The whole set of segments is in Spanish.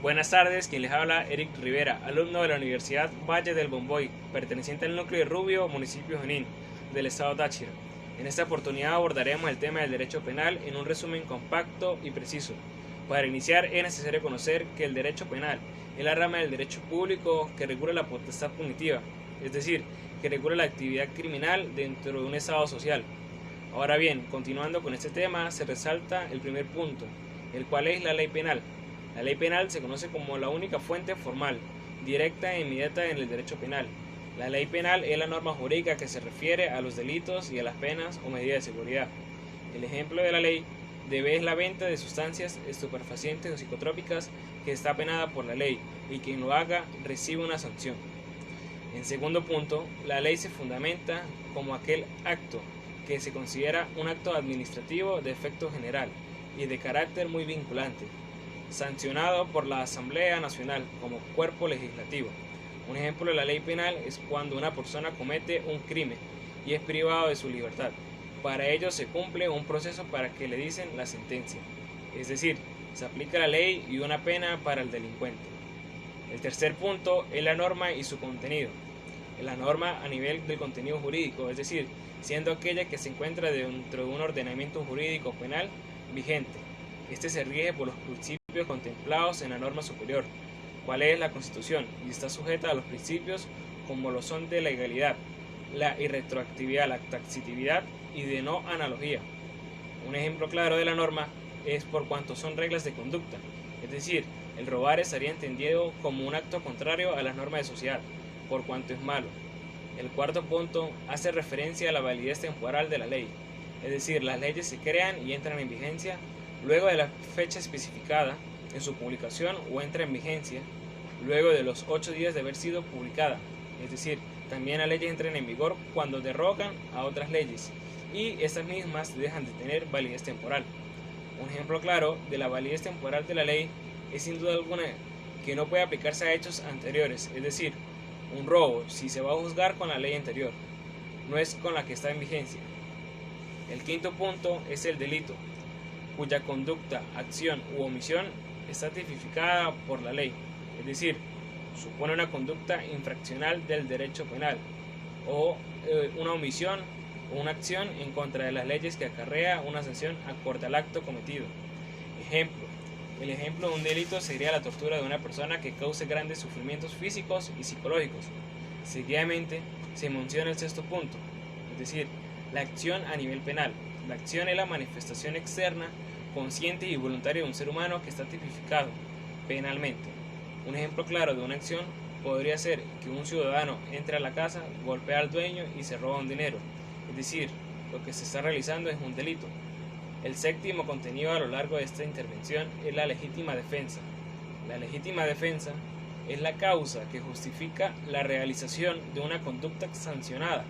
Buenas tardes, quien les habla Eric Rivera, alumno de la Universidad Valle del Bomboy, perteneciente al núcleo de Rubio, municipio de Junín, del estado Táchira. En esta oportunidad abordaremos el tema del derecho penal en un resumen compacto y preciso. Para iniciar es necesario conocer que el derecho penal es la rama del derecho público que regula la potestad punitiva, es decir, que regula la actividad criminal dentro de un estado social. Ahora bien, continuando con este tema, se resalta el primer punto, el cual es la ley penal. La ley penal se conoce como la única fuente formal, directa e inmediata en el derecho penal. La ley penal es la norma jurídica que se refiere a los delitos y a las penas o medidas de seguridad. El ejemplo de la ley debe es la venta de sustancias estupefacientes o psicotrópicas que está penada por la ley y quien lo haga recibe una sanción. En segundo punto, la ley se fundamenta como aquel acto que se considera un acto administrativo de efecto general y de carácter muy vinculante, sancionado por la Asamblea Nacional como cuerpo legislativo. Un ejemplo de la ley penal es cuando una persona comete un crimen y es privado de su libertad. Para ello se cumple un proceso para que le dicen la sentencia, es decir, se aplica la ley y una pena para el delincuente. El tercer punto es la norma y su contenido. La norma a nivel del contenido jurídico, es decir, siendo aquella que se encuentra dentro de un ordenamiento jurídico penal vigente. Este se rige por los principios contemplados en la norma superior, cuál es la Constitución, y está sujeta a los principios como lo son de legalidad, la irretroactividad, la taxatividad y de no analogía. Un ejemplo claro de la norma es por cuanto son reglas de conducta, es decir, el robar estaría entendido como un acto contrario a las normas de sociedad, por cuanto es malo. El cuarto punto hace referencia a la validez temporal de la ley, es decir, las leyes se crean y entran en vigencia luego de la fecha especificada en su publicación o entra en vigencia luego de los 8 días de haber sido publicada, es decir, también las leyes entran en vigor cuando derrogan a otras leyes y estas mismas dejan de tener validez temporal. Un ejemplo claro de la validez temporal de la ley es sin duda alguna que no puede aplicarse a hechos anteriores, es decir, un robo si se va a juzgar con la ley anterior, no es con la que está en vigencia. El quinto punto es el delito, cuya conducta, acción u omisión está tipificada por la ley, es decir, supone una conducta infraccional del derecho penal o una omisión o una acción en contra de las leyes que acarrea una sanción acorde al acto cometido. Ejemplo, el ejemplo de un delito sería la tortura de una persona que cause grandes sufrimientos físicos y psicológicos. Seguidamente se menciona el sexto punto, es decir, la acción a nivel penal. La acción es la manifestación externa, consciente y voluntaria de un ser humano que está tipificado penalmente. Un ejemplo claro de una acción podría ser que un ciudadano entre a la casa, golpea al dueño y se roba un dinero, es decir, lo que se está realizando es un delito. El séptimo contenido a lo largo de esta intervención es la legítima defensa. La legítima defensa es la causa que justifica la realización de una conducta sancionada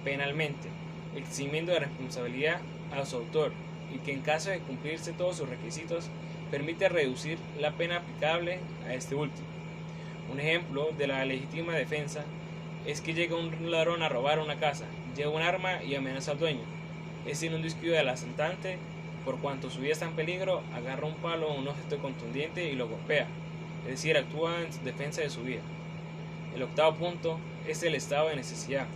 penalmente, eximiendo de responsabilidad a su autor y que en caso de cumplirse todos sus requisitos permite reducir la pena aplicable a este último. Un ejemplo de la legítima defensa es que llega un ladrón a robar una casa, lleva un arma y amenaza al dueño. Este en un descuido del asaltante, por cuanto su vida está en peligro, agarra un palo o un objeto contundente y lo golpea, es decir, actúa en defensa de su vida. El octavo punto es el estado de necesidad.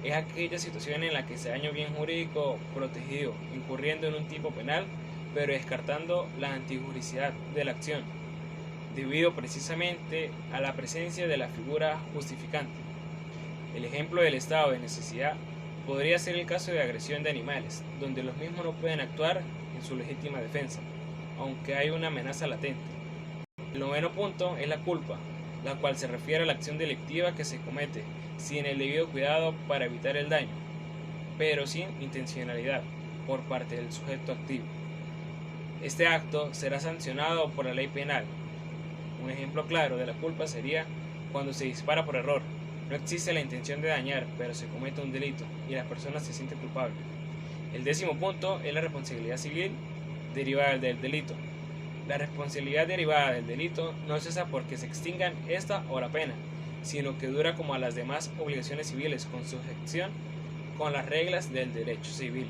Es aquella situación en la que se daña un bien jurídico protegido, incurriendo en un tipo penal, pero descartando la antijuricidad de la acción, debido precisamente a la presencia de la figura justificante. El ejemplo del estado de necesidad podría ser el caso de agresión de animales, donde los mismos no pueden actuar en su legítima defensa, aunque hay una amenaza latente. El noveno punto es la culpa, la cual se refiere a la acción delictiva que se comete sin el debido cuidado para evitar el daño, pero sin intencionalidad por parte del sujeto activo. Este acto será sancionado por la ley penal. Un ejemplo claro de la culpa sería cuando se dispara por error. No existe la intención de dañar, pero se comete un delito y la persona se siente culpable. El décimo punto es la responsabilidad civil derivada del delito. La responsabilidad derivada del delito no cesa porque se extingan esta o la pena, sino que dura como a las demás obligaciones civiles con sujeción con las reglas del derecho civil.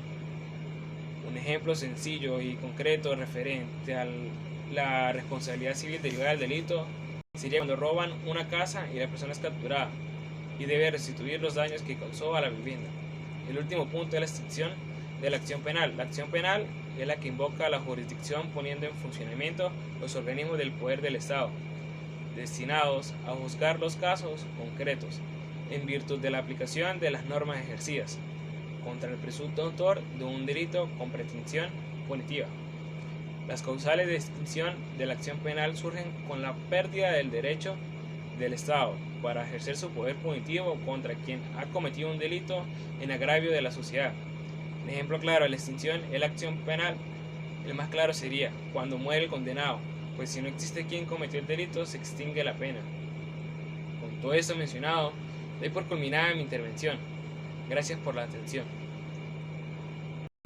Un ejemplo sencillo y concreto referente a la responsabilidad civil derivada del delito sería cuando roban una casa y la persona es capturada y debe restituir los daños que causó a la vivienda. El último punto es la extinción de la acción penal. La acción penal es la que invoca a la jurisdicción poniendo en funcionamiento los organismos del poder del Estado, destinados a juzgar los casos concretos, en virtud de la aplicación de las normas ejercidas, contra el presunto autor de un delito con pretensión punitiva. Las causales de extinción de la acción penal surgen con la pérdida del derecho del Estado para ejercer su poder punitivo contra quien ha cometido un delito en agravio de la sociedad. Un ejemplo claro de la extinción es la acción penal. El más claro sería cuando muere el condenado, pues si no existe quien cometió el delito, se extingue la pena. Con todo esto mencionado, doy por culminada mi intervención. Gracias por la atención.